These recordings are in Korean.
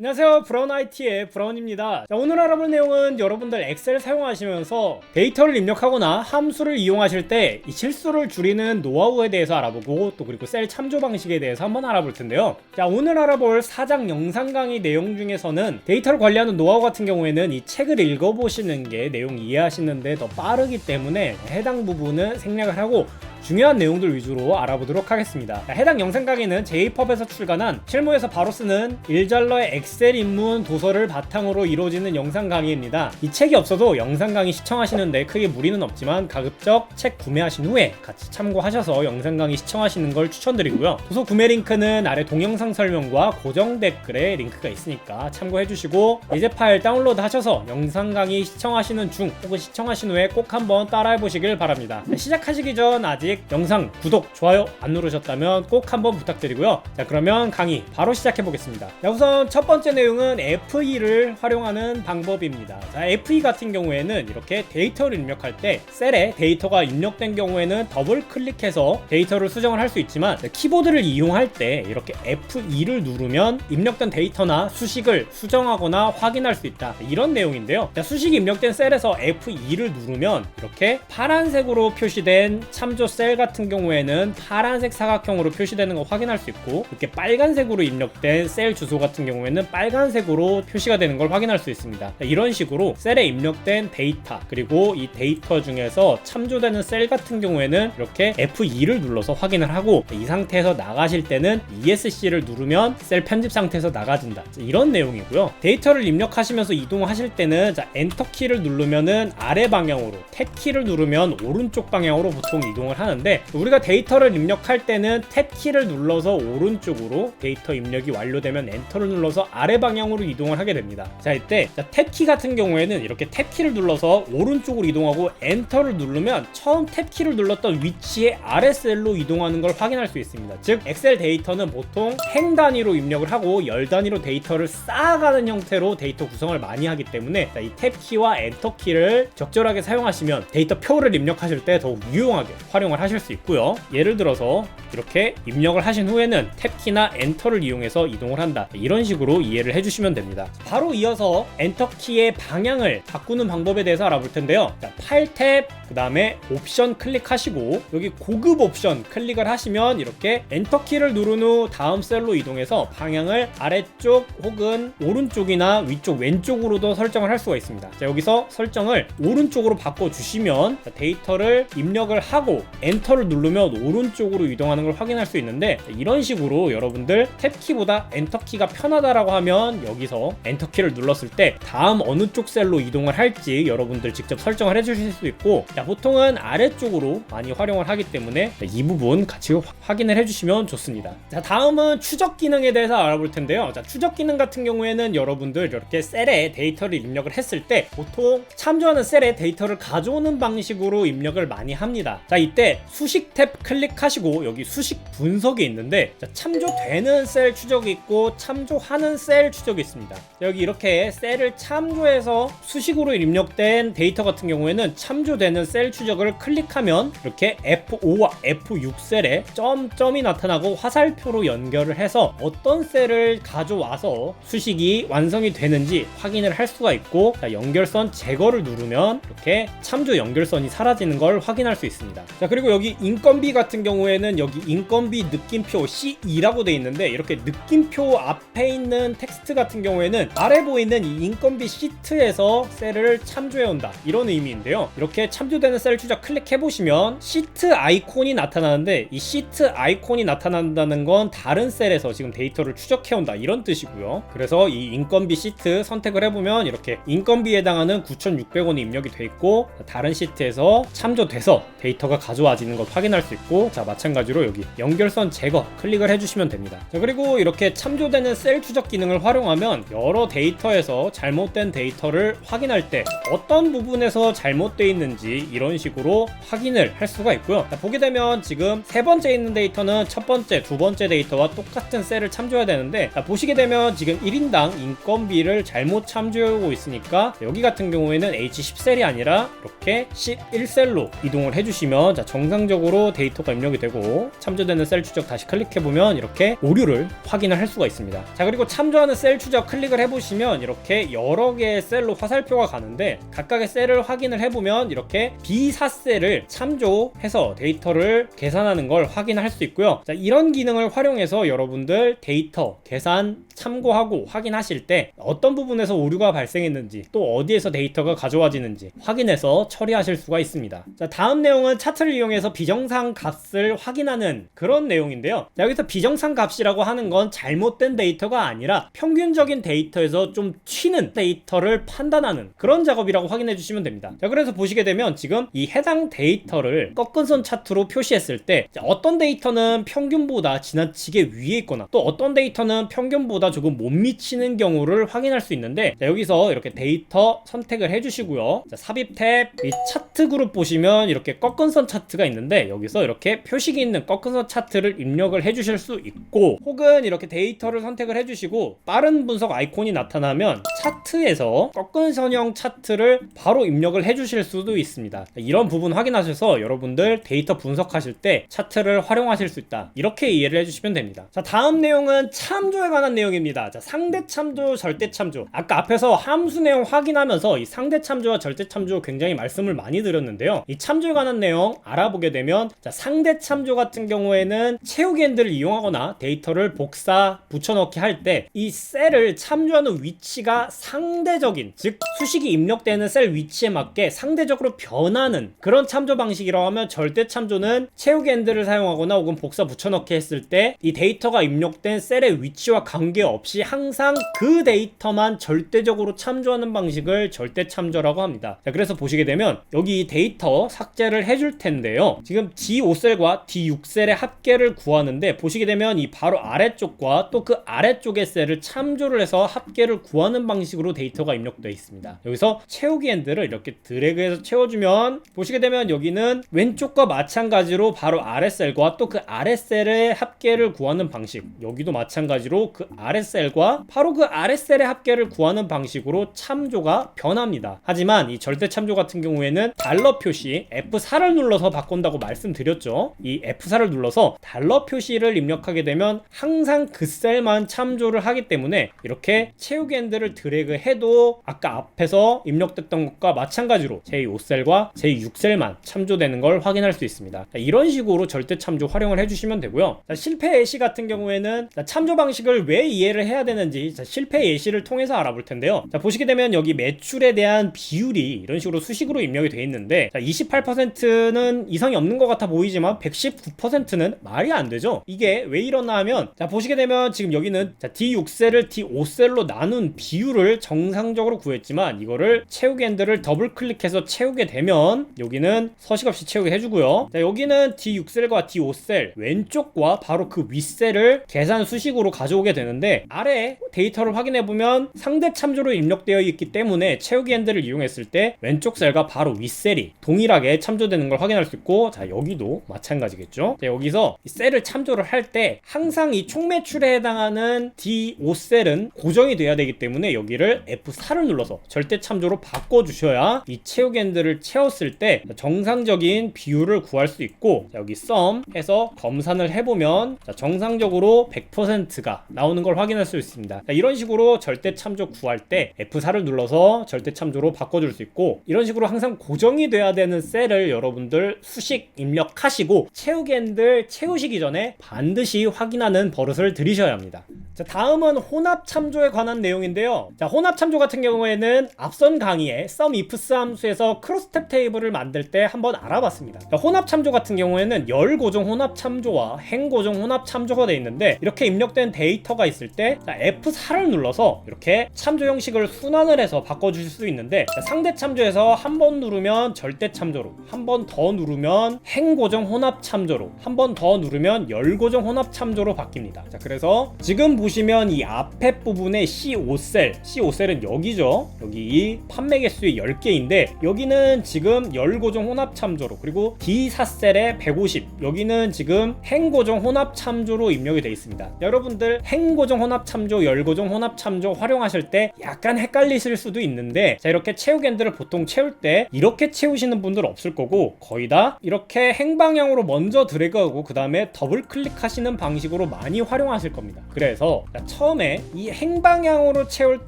안녕하세요, 브라운 IT의 브라운입니다. 자, 오늘 알아볼 내용은 여러분들 엑셀 사용하시면서 데이터를 입력하거나 함수를 이용하실 때 이 실수를 줄이는 노하우에 대해서 알아보고 또 그리고 셀 참조 방식에 대해서 한번 알아볼 텐데요. 자, 오늘 알아볼 4장 영상 강의 내용 중에서는 데이터를 관리하는 노하우 같은 경우에는 이 책을 읽어보시는 게 내용 이해하시는데 더 빠르기 때문에 해당 부분은 생략을 하고 중요한 내용들 위주로 알아보도록 하겠습니다. 해당 영상 강의는 제이펍에서 출간한 실무에서 바로 쓰는 일잘러의 엑셀 입문 도서를 바탕으로 이루어지는 영상 강의입니다. 이 책이 없어도 영상 강의 시청하시는데 크게 무리는 없지만 가급적 책 구매하신 후에 같이 참고하셔서 영상 강의 시청하시는 걸 추천드리고요. 도서 구매 링크는 아래 동영상 설명과 고정 댓글에 링크가 있으니까 참고해주시고 예제 파일 다운로드 하셔서 영상 강의 시청하시는 중 혹은 시청하신 후에 꼭 한번 따라해보시길 바랍니다. 시작하시기 전 아직 영상 구독, 좋아요 안 누르셨다면 꼭 한번 부탁드리고요. 자, 그러면 강의 바로 시작해 보겠습니다. 자, 우선 첫 번째 내용은 FE를 활용하는 방법입니다. 자, FE 같은 경우에는 이렇게 데이터를 입력할 때 셀에 데이터가 입력된 경우에는 더블 클릭해서 데이터를 수정을 할 수 있지만 키보드를 이용할 때 이렇게 F2를 누르면 입력된 데이터나 수식을 수정하거나 확인할 수 있다, 이런 내용인데요. 자, 수식이 입력된 셀에서 F2를 누르면 이렇게 파란색으로 표시된 참조 셀 같은 경우에는 파란색 사각형으로 표시되는 거 확인할 수 있고, 이렇게 빨간색으로 입력된 셀 주소 같은 경우에는 빨간색으로 표시가 되는 걸 확인할 수 있습니다. 이런 식으로 셀에 입력된 데이터 그리고 이 데이터 중에서 참조되는 셀 같은 경우에는 이렇게 F2를 눌러서 확인을 하고, 이 상태에서 나가실 때는 ESC를 누르면 셀 편집 상태에서 나가진다, 이런 내용이고요. 데이터를 입력하시면서 이동하실 때는 엔터 키를 누르면은 아래 방향으로, 탭 키를 누르면 오른쪽 방향으로 보통 이동을 하는데, 우리가 데이터를 입력할 때는 탭 키를 눌러서 오른쪽으로, 데이터 입력이 완료되면 엔터를 눌러서 아래 방향으로 이동을 하게 됩니다. 자, 이때 탭 키 같은 경우에는 이렇게 탭 키를 눌러서 오른쪽으로 이동하고 엔터를 누르면 처음 탭 키를 눌렀던 위치의 아래 셀로 이동하는 걸 확인할 수 있습니다. 즉 엑셀 데이터는 보통 행 단위로 입력을 하고 열 단위로 데이터를 쌓아가는 형태로 데이터 구성을 많이 하기 때문에 이 탭 키와 엔터 키를 적절하게 사용하시면 데이터 표를 입력하실 때 더욱 유용하게 활용을 하실 수 있고요. 예를 들어서 이렇게 입력을 하신 후에는 탭 키나 엔터를 이용해서 이동을 한다, 이런 식으로 이해를 해주시면 됩니다. 바로 이어서 엔터 키의 방향을 바꾸는 방법에 대해서 알아볼 텐데요. 자, 파일 탭, 그 다음에 옵션 클릭하시고 여기 고급 옵션 클릭을 하시면 이렇게 엔터 키를 누른 후 다음 셀로 이동해서 방향을 아래쪽 혹은 오른쪽이나 위쪽 왼쪽으로도 설정을 할 수가 있습니다. 자, 여기서 설정을 오른쪽으로 바꿔주시면 데이터를 입력을 하고 엔터를 누르면 오른쪽으로 이동하는 걸 확인할 수 있는데, 이런 식으로 여러분들 탭 키보다 엔터 키가 편하다라고 하면 여기서 엔터 키를 눌렀을 때 다음 어느 쪽 셀로 이동을 할지 여러분들 직접 설정을 해주실 수 있고, 자, 보통은 아래쪽으로 많이 활용을 하기 때문에 이 부분 같이 확인을 해주시면 좋습니다. 자, 다음은 추적 기능에 대해서 알아볼 텐데요. 자, 추적 기능 같은 경우에는 여러분들 이렇게 셀에 데이터를 입력을 했을 때 보통 참조하는 셀에 데이터를 가져오는 방식으로 입력을 많이 합니다. 자, 이때 수식 탭 클릭하시고 여기 수식 분석이 있는데, 자, 참조되는 셀 추적이 있고 참조하는 셀 추적이 있습니다. 여기 이렇게 셀을 참조해서 수식으로 입력된 데이터 같은 경우에는 참조되는 셀 추적을 클릭하면 이렇게 F5와 F6 셀에 점점이 나타나고 화살표로 연결을 해서 어떤 셀을 가져와서 수식이 완성이 되는지 확인을 할 수가 있고, 자, 연결선 제거를 누르면 이렇게 참조 연결선이 사라지는 걸 확인할 수 있습니다. 자, 그리고 여기 인건비 같은 경우에는 여기 인건비 느낌표 C2라고 되어 있는데, 이렇게 느낌표 앞에 있는 텍스트 같은 경우에는 아래 보이는 이 인건비 시트에서 셀을 참조해 온다, 이런 의미인데요. 이렇게 참조되는 셀 추적 클릭해 보시면 시트 아이콘이 나타나는데, 이 시트 아이콘이 나타난다는 건 다른 셀에서 지금 데이터를 추적해 온다, 이런 뜻이고요. 그래서 이 인건비 시트 선택을 해보면 이렇게 인건비에 해당하는 9,600원이 입력이 돼 있고, 다른 시트에서 참조돼서 데이터가 가져와지는 걸 확인할 수 있고, 자, 마찬가지로 여기 연결선 제거 클릭을 해주시면 됩니다. 자, 그리고 이렇게 참조되는 셀 추적 기능을 활용하면 여러 데이터에서 잘못된 데이터를 확인할 때 어떤 부분에서 잘못되어 있는지 이런 식으로 확인을 할 수가 있고요. 자, 보게 되면 지금 세 번째 있는 데이터는 첫 번째, 두 번째 데이터와 똑같은 셀을 참조해야 되는데, 자, 보시게 되면 지금 1인당 인건비를 잘못 참조하고 있으니까 여기 같은 경우에는 H10셀이 아니라 이렇게 11셀로 이동을 해주시면, 자, 정상적으로 데이터가 입력이 되고 참조되는 셀 추적 다시 클릭해보면 이렇게 오류를 확인을 할 수가 있습니다. 자, 그리고 참조하는 셀 추적 클릭을 해보시면 이렇게 여러 개의 셀로 화살표가 가는데 각각의 셀을 확인을 해보면 이렇게 B4셀을 참조해서 데이터를 계산하는 걸 확인할 수 있고요. 자, 이런 기능을 활용해서 여러분들 데이터 계산 참고하고 확인하실 때 어떤 부분에서 오류가 발생했는지 또 어디에서 데이터가 가져와지는지 확인해서 처리하실 수가 있습니다. 자, 다음 내용은 차트를 이용해서 비정상 값을 확인하는 그런 내용인데요. 자, 여기서 비정상 값이라고 하는 건 잘못된 데이터가 아니라 평균적인 데이터에서 좀 튀는 데이터를 판단하는 그런 작업이라고 확인해 주시면 됩니다. 자, 그래서 보시게 되면 지금 이 해당 데이터를 꺾은 선 차트로 표시했을 때 어떤 데이터는 평균보다 지나치게 위에 있거나 또 어떤 데이터는 평균보다 조금 못 미치는 경우를 확인할 수 있는데, 자, 여기서 이렇게 데이터 선택을 해주시고요. 자, 삽입 탭 이 차트 그룹 보시면 이렇게 꺾은 선 차트가 있는데 여기서 이렇게 표식이 있는 꺾은 선 차트를 입력을 해주실 수 있고, 혹은 이렇게 데이터를 선택을 해주시고 빠른 분석 아이콘이 나타나면 차트에서 꺾은 선형 차트를 바로 입력을 해주실 수도 있습니다. 자, 이런 부분 확인하셔서 여러분들 데이터 분석하실 때 차트를 활용하실 수 있다, 이렇게 이해를 해주시면 됩니다. 자, 다음 내용은 참조에 관한 내용입니다. 자, 상대 참조, 절대 참조. 아까 앞에서 함수 내용 확인하면서 이 상대 참조와 절대 참조 굉장히 말씀을 많이 드렸는데요. 이 참조에 관한 내용 알아보게 되면, 자, 상대 참조 같은 경우에는 채우기 핸들을 이용하거나 데이터를 복사, 붙여넣기 할 때 이 셀을 참조하는 위치가 상대적인, 즉 수식이 입력되는 셀 위치에 맞게 상대적으로 변하는 그런 참조 방식이라고 하면, 절대 참조는 채우기 핸들을 사용하거나 혹은 복사, 붙여넣기 했을 때 이 데이터가 입력된 셀의 위치와 관계없이 항상 그 데이터만 절대적으로 참조하는 방식을 절대 참조라고 합니다. 자, 그래서 보시게 되면 여기 데이터 삭제를 해줄 텐데요. 지금 D5셀과 D6셀의 합계를 구하는데 보시게 되면 이 바로 아래쪽과 또 그 아래쪽의 셀을 참조를 해서 합계를 구하는 방식으로 데이터가 입력되어 있습니다. 여기서 채우기 핸들을 이렇게 드래그해서 채워주면 보시게 되면 여기는 왼쪽과 마찬가지로 바로 아래셀과 또 그 아래셀의 합계를 구하는 방식, 여기도 마찬가지로 그 아래셀과 바로 그 아래셀의 합계를 구하는 방식으로 참조가 변합니다. 하지만 이 절대 참조 같은 경우에는 달러 표시 F4를 눌러서 바꾼다고 말씀드렸죠. 이 F4를 눌러서 달러 표시를 입력하게 되면 항상 그 셀만 참조를 하기 때문에 이렇게 채우기 핸들을 드래그 해도 아까 앞에서 입력됐던 것과 마찬가지로 제5셀과 제6셀만 참조되는 걸 확인할 수 있습니다. 자, 이런 식으로 절대 참조 활용을 해주시면 되고요. 자, 실패 예시 같은 경우에는 참조 방식을 왜 이해를 해야 되는지, 자, 실패 예시를 통해서 알아볼 텐데요. 자, 보시게 되면 여기 매출에 대한 비율이 이런 식으로 수식으로 입력이 되어 있는데, 자, 28%는 이상이 없는 것 같아 보이지만 119%는 말이 안 되죠. 이게 왜 이러나 하면, 자, 보시게 되면 지금 여기는 자, D6셀을 D5셀로 나눈 비율을 정상적으로 구했지만 이거를 채우기 핸들을 더블 클릭해서 채우게 되면 여기는 서식없이 채우게 해주고요. 자, 여기는 D6셀과 D5셀 왼쪽과 바로 그 윗셀을 계산 수식으로 가져오게 되는데, 아래 데이터를 확인해보면 상대 참조로 입력되어 있기 때문에 채우기 핸들을 이용했을 때 왼쪽 셀과 바로 윗셀이 동일하게 참조되는 걸 확인할 수 있고, 자, 여기도 마찬가지겠죠. 자, 여기서 이 셀을 참조를 할 때 항상 이 총매출에 해당하는 D5셀은 고정이 돼야 되기 때문에 여기를 F4를 눌러서 절대 참조로 바꿔주셔야 이 채우기 핸들을 채웠을 때 정상적인 비율을 구할 수 있고, 자, 여기 sum 해서 검산을 해보면 자, 정상적으로 100%가 나오는 걸 확인할 수 있습니다. 자, 이런 식으로 절대 참조 구할 때 F4를 눌러서 절대 참조로 바꿔줄 수 있고, 이런 식으로 항상 고정이 돼야 되는 셀을 여러분들 수식 입력하시고 채우기 핸들 채우시기 전에 반드시 확인하는 버릇을 들이셔야 합니다. 자, 다음은 혼합 참조에 관한 내용인데요. 자, 혼합 참조 같은 경우에는 앞선 강의에 sum ifs 함수에서 크로스탭 테이블을 만들 때 한번 알아봤습니다. 자, 혼합 참조 같은 경우에는 열 고정 혼합 참조와 행 고정 혼합 참조가 되어 있는데, 이렇게 입력된 데이터가 있을 때 자, F4를 눌러서 이렇게 참조 형식을 순환을 해서 바꿔주실 수 있는데, 자, 상대 참조에서 한 번 누르면 절대 참조로, 한 번 더 누르면 행 고정 혼합 참조로, 한 번 더 누르면 열 고정 혼합 참조로 바뀝니다. 자, 그래서 지금 보시면 이 앞에 부분에 C5셀은 여기죠. 여기 이 판매 개수의 10개인데 여기는 지금 열 고정 혼합 참조로, 그리고 D4셀에 150, 여기는 지금 행 고정 혼합 참조로 입력이 되어 있습니다. 여러분들 행 고정 혼합 참조, 열 고정 혼합 참조 활용하실 때 약간 헷갈리실 수도 있는데, 자, 이렇게 채우기 핸들을 보통 채울 때 이렇게 채우시는 분들 없을 거고 거의 다 아니라 이렇게 행방향으로 먼저 드래그하고 그 다음에 더블 클릭하시는 방식으로 많이 활용하실 겁니다. 그래서 처음에 이 행방향으로 채울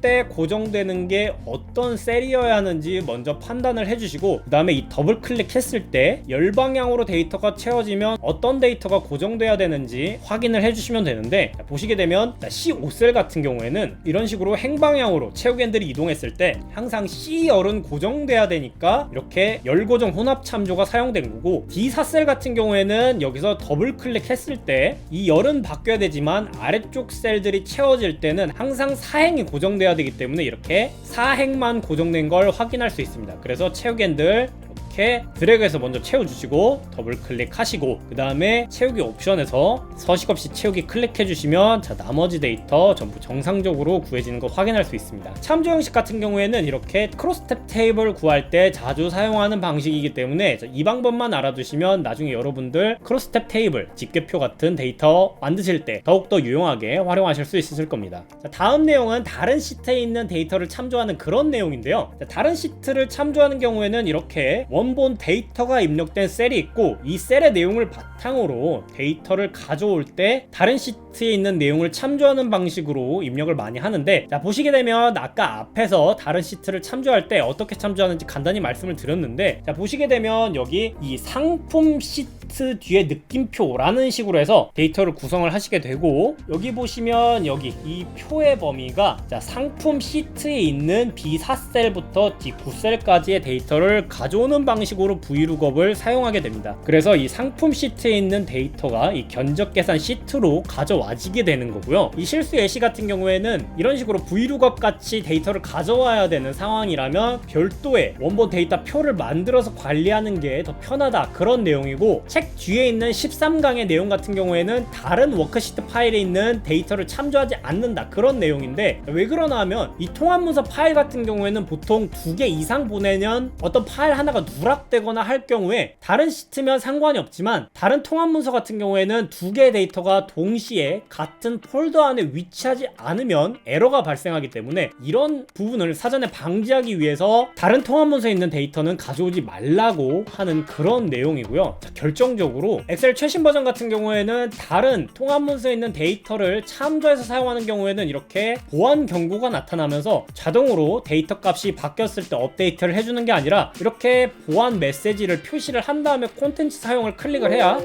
때 고정되는 게 어떤 셀이어야 하는지 먼저 판단을 해주시고, 그 다음에 이 더블 클릭했을 때 열방향으로 데이터가 채워지면 어떤 데이터가 고정돼야 되는지 확인을 해주시면 되는데, 보시게 되면 C5셀 같은 경우에는 이런 식으로 행방향으로 채우겐들이 이동했을 때 항상 C열은 고정돼야 되니까 이렇게 열고정 혼합 참조가 사용된 거고, D4셀 같은 경우에는 여기서 더블 클릭했을 때 이 열은 바뀌어야 되지만 아래쪽 셀들이 채워질 때는 항상 사행이 고정돼야 되기 때문에 이렇게 사행만 고정된 걸 확인할 수 있습니다. 그래서 채우겐들 이렇게 드래그해서 먼저 채워주시고 더블 클릭하시고, 그 다음에 채우기 옵션에서 서식 없이 채우기 클릭해주시면 나머지 데이터 전부 정상적으로 구해지는 거 확인할 수 있습니다. 참조 형식 같은 경우에는 이렇게 크로스탭 테이블 구할 때 자주 사용하는 방식이기 때문에 이 방법만 알아두시면 나중에 여러분들 크로스탭 테이블, 집계표 같은 데이터 만드실 때 더욱더 유용하게 활용하실 수 있을 겁니다. 다음 내용은 다른 시트에 있는 데이터를 참조하는 그런 내용인데요. 다른 시트를 참조하는 경우에는 이렇게 원본 데이터가 입력된 셀이 있고, 이 셀의 내용을 바탕으로 데이터를 가져올 때 다른 시트에 있는 내용을 참조하는 방식으로 입력을 많이 하는데, 보시게 되면 아까 앞에서 다른 시트를 참조할 때 어떻게 참조하는지 간단히 말씀을 드렸는데, 보시게 되면 여기 이 상품 시트 뒤에 느낌표라는 식으로 해서 데이터를 구성을 하시게 되고, 여기 보시면 여기 이 표의 범위가 상품 시트에 있는 B4셀부터 D9셀까지의 데이터를 가져오는 방식으로 VLOOKUP을 사용하게 됩니다. 그래서 이 상품 시트에 있는 데이터가 이 견적 계산 시트로 가져와지게 되는 거고요. 이 실수 예시 같은 경우에는 이런 식으로 VLOOKUP 같이 데이터를 가져와야 되는 상황이라면 별도의 원본 데이터 표를 만들어서 관리하는 게 더 편하다, 그런 내용이고, 책 뒤에 있는 13강의 내용 같은 경우에는 다른 워크시트 파일에 있는 데이터를 참조하지 않는다, 그런 내용인데, 왜 그러나 하면 이 통합문서 파일 같은 경우에는 보통 2개 이상 보내면 어떤 파일 하나가 누락되거나 할 경우에 다른 시트면 상관이 없지만, 다른 통합문서 같은 경우에는 2개의 데이터가 동시에 같은 폴더 안에 위치하지 않으면 에러가 발생하기 때문에 이런 부분을 사전에 방지하기 위해서 다른 통합문서에 있는 데이터는 가져오지 말라고 하는 그런 내용이고요. 결정적으로 엑셀 최신 버전 같은 경우에는 다른 통합문서에 있는 데이터를 참조해서 사용하는 경우에는 이렇게 보안 경고가 나타나면서 자동으로 데이터 값이 바뀌었을 때 업데이트를 해주는 게 아니라 이렇게 보안 메시지를 표시를 한 다음에 콘텐츠 사용을 클릭을 해야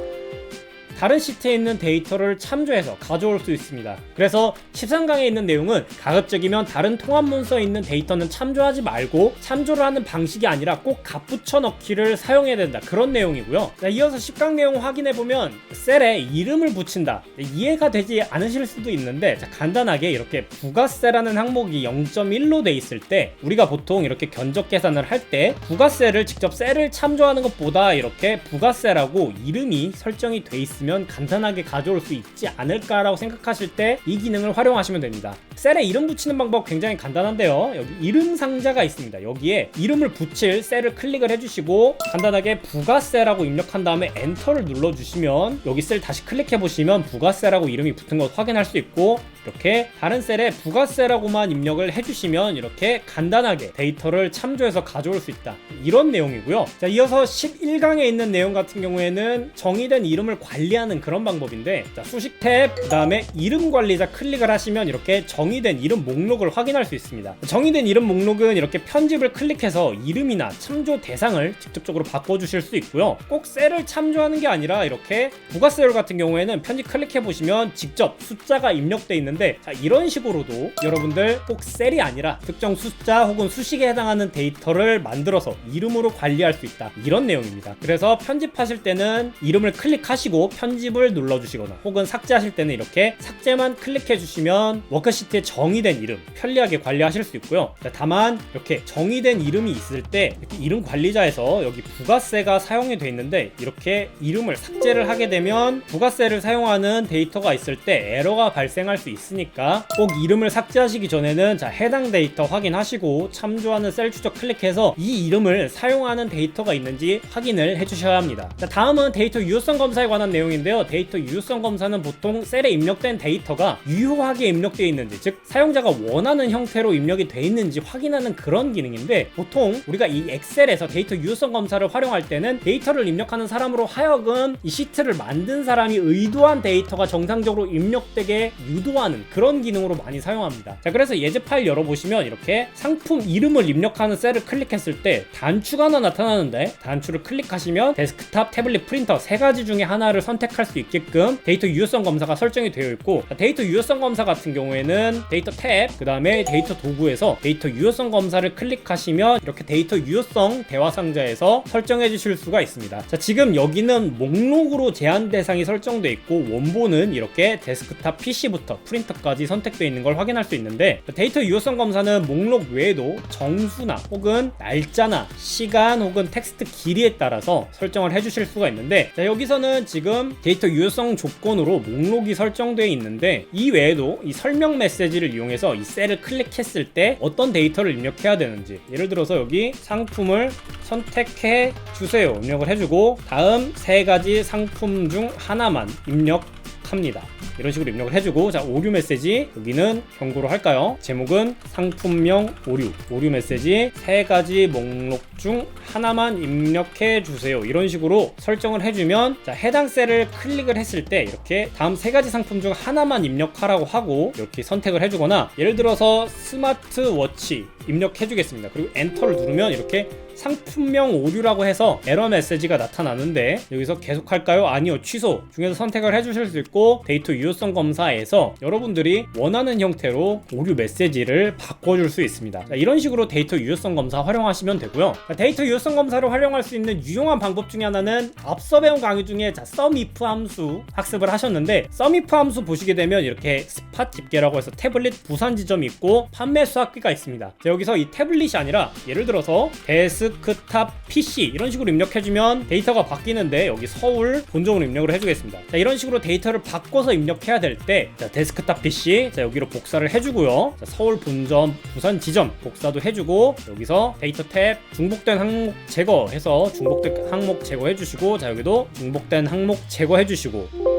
다른 시트에 있는 데이터를 참조해서 가져올 수 있습니다. 그래서 13강에 있는 내용은 가급적이면 다른 통합문서에 있는 데이터는 참조하지 말고 참조를 하는 방식이 아니라 꼭 값붙여 넣기를 사용해야 된다, 그런 내용이고요. 이어서 10강 내용 확인해보면 셀에 이름을 붙인다, 이해가 되지 않으실 수도 있는데, 간단하게 이렇게 부가세라는 항목이 0.1로 돼 있을 때 우리가 보통 이렇게 견적 계산을 할 때 부가세를 직접 셀을 참조하는 것보다 이렇게 부가세라고 이름이 설정이 돼 있으면 간단하게 가져올 수 있지 않을까라고 생각하실 때 이 기능을 활용하시면 됩니다. 셀에 이름 붙이는 방법 굉장히 간단한데요. 여기 이름 상자가 있습니다. 여기에 이름을 붙일 셀을 클릭을 해주시고 간단하게 부가세라고 입력한 다음에 엔터를 눌러주시면 여기 셀 다시 클릭해 보시면 부가세라고 이름이 붙은 것 확인할 수 있고, 이렇게 다른 셀에 부가세라고만 입력을 해주시면 이렇게 간단하게 데이터를 참조해서 가져올 수 있다, 이런 내용이고요. 이어서 11강에 있는 내용 같은 경우에는 정의된 이름을 관리하는 그런 방법인데, 수식 탭, 그 다음에 이름 관리자 클릭을 하시면 이렇게 정의된 이름 목록을 확인할 수 있습니다. 정의된 이름 목록은 이렇게 편집을 클릭해서 이름이나 참조 대상을 직접적으로 바꿔주실 수 있고요. 꼭 셀을 참조하는 게 아니라 이렇게 부가세율 같은 경우에는 편집 클릭해 보시면 직접 숫자가 입력돼 있는데, 이런 식으로도 여러분들 꼭 셀이 아니라 특정 숫자 혹은 수식에 해당하는 데이터를 만들어서 이름으로 관리할 수 있다, 이런 내용입니다. 그래서 편집하실 때는 이름을 클릭하시고 편집을 눌러주시거나 혹은 삭제하실 때는 이렇게 삭제만 클릭해 주시면 워크시트에 정의된 이름 편리하게 관리하실 수 있고요. 다만 이렇게 정의된 이름이 있을 때 이렇게 이름 관리자에서 여기 부가세가 사용이 되어 있는데, 이렇게 이름을 삭제를 하게 되면 부가세를 사용하는 데이터가 있을 때 에러가 발생할 수 있습니다. 있으니까 꼭 이름을 삭제하시기 전에는 자 해당 데이터 확인하시고 참조하는 셀 추적 클릭해서 이 이름을 사용하는 데이터가 있는지 확인을 해주셔야 합니다. 자, 다음은 데이터 유효성 검사에 관한 내용인데요. 데이터 유효성 검사는 보통 셀에 입력된 데이터가 유효하게 입력되어 있는지, 즉 사용자가 원하는 형태로 입력이 되어 있는지 확인하는 그런 기능인데, 보통 우리가 이 엑셀에서 데이터 유효성 검사를 활용할 때는 데이터를 입력하는 사람으로 하여금 이 시트를 만든 사람이 의도한 데이터가 정상적으로 입력되게 유도하는 그런 기능으로 많이 사용합니다. 자, 그래서 예제 파일 열어보시면 이렇게 상품 이름을 입력하는 셀을 클릭했을 때 단추가 하나 나타나는데, 단추를 클릭하시면 데스크탑, 태블릿, 프린터 세 가지 중에 하나를 선택할 수 있게끔 데이터 유효성 검사가 설정이 되어 있고, 데이터 유효성 검사 같은 경우에는 데이터 탭, 그 다음에 데이터 도구에서 데이터 유효성 검사를 클릭하시면 이렇게 데이터 유효성 대화 상자에서 설정해 주실 수가 있습니다. 자, 지금 여기는 목록으로 제한 대상이 설정되어 있고 원본은 이렇게 데스크탑 PC부터 프린터까지 선택되어 있는 걸 확인할 수 있는데, 데이터 유효성 검사는 목록 외에도 정수나 혹은 날짜나 시간 혹은 텍스트 길이에 따라서 설정을 해주실 수가 있는데, 자, 여기서는 지금 데이터 유효성 조건으로 목록이 설정되어 있는데, 이 외에도 이 설명 메시지를 이용해서 이 셀을 클릭했을 때 어떤 데이터를 입력해야 되는지, 예를 들어서 여기 상품을 선택해 주세요 입력을 해주고, 다음 세 가지 상품 중 하나만 입력합니다 이런 식으로 입력을 해주고, 자 오류 메시지 여기는 경고로 할까요? 제목은 상품명 오류 메시지 세 가지 목록 중 하나만 입력해 주세요 이런 식으로 설정을 해주면, 자 해당 셀을 클릭을 했을 때 이렇게 다음 세 가지 상품 중 하나만 입력하라고 하고 이렇게 선택을 해주거나, 예를 들어서 스마트워치 입력해 주겠습니다. 그리고 엔터를 누르면 이렇게 상품명 오류라고 해서 에러 메시지가 나타나는데, 여기서 계속할까요? 아니요, 취소 중에서 선택을 해주실 수 있고, 데이터 유효성 검사에서 여러분들이 원하는 형태로 오류 메시지를 바꿔줄 수 있습니다. 자, 이런 식으로 데이터 유효성 검사 활용하시면 되고요. 자, 데이터 유효성 검사를 활용할 수 있는 유용한 방법 중에 하나는 앞서 배운 강의 중에 SUMIF 함수 학습을 하셨는데, SUMIF 함수 보시게 되면 이렇게 스팟 집계라고 해서 태블릿 부산 지점이 있고 판매 수학기가 있습니다. 자, 여기서 이 태블릿이 아니라 예를 들어서 데스크탑 PC 이런 식으로 입력해주면 데이터가 바뀌는데, 여기 서울 본점으로 입력을 해주겠습니다. 자, 이런 식으로 데이터를 바꿔서 입력해야 될 때, 자 데스크탑 PC 자 여기로 복사를 해주고요. 자, 서울 본점 부산 지점 복사도 해주고, 여기서 데이터 탭 중복된 항목 제거해서 중복된 항목 제거해주시고, 자 여기도 중복된 항목 제거해주시고,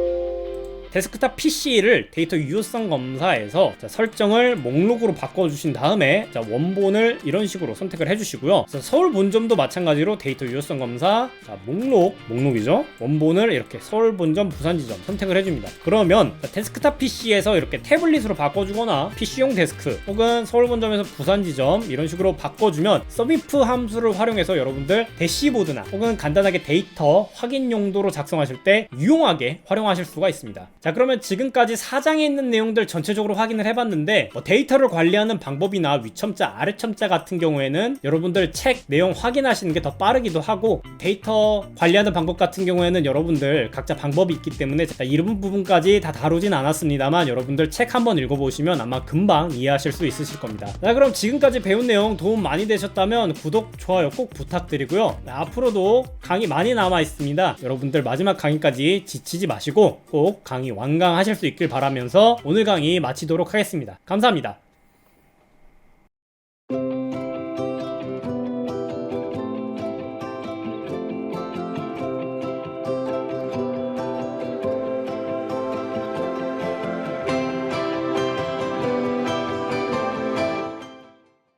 데스크탑 PC를 데이터 유효성 검사에서 자, 설정을 목록으로 바꿔주신 다음에 자, 원본을 이런 식으로 선택을 해주시고요. 서울 본점도 마찬가지로 데이터 유효성 검사 자, 목록이죠. 원본을 이렇게 서울 본점 부산 지점 선택을 해줍니다. 그러면 자, 데스크탑 PC에서 이렇게 태블릿으로 바꿔주거나 PC용 데스크 혹은 서울 본점에서 부산 지점 이런 식으로 바꿔주면 SUMIF 함수를 활용해서 여러분들 대시보드나 혹은 간단하게 데이터 확인 용도로 작성하실 때 유용하게 활용하실 수가 있습니다. 자, 그러면 지금까지 4장에 있는 내용들 전체적으로 확인을 해봤는데, 데이터를 관리하는 방법이나 위첨자, 아래첨자 같은 경우에는 여러분들 책 내용 확인하시는 게 더 빠르기도 하고, 데이터 관리하는 방법 같은 경우에는 여러분들 각자 방법이 있기 때문에 이런 부분까지 다 다루진 않았습니다만, 여러분들 책 한번 읽어보시면 아마 금방 이해하실 수 있으실 겁니다. 자, 그럼 지금까지 배운 내용 도움 많이 되셨다면 구독, 좋아요 꼭 부탁드리고요. 앞으로도 강의 많이 남아 있습니다. 여러분들 마지막 강의까지 지치지 마시고 꼭 강의 완강하실 수 있길 바라면서 오늘 강의 마치도록 하겠습니다. 감사합니다.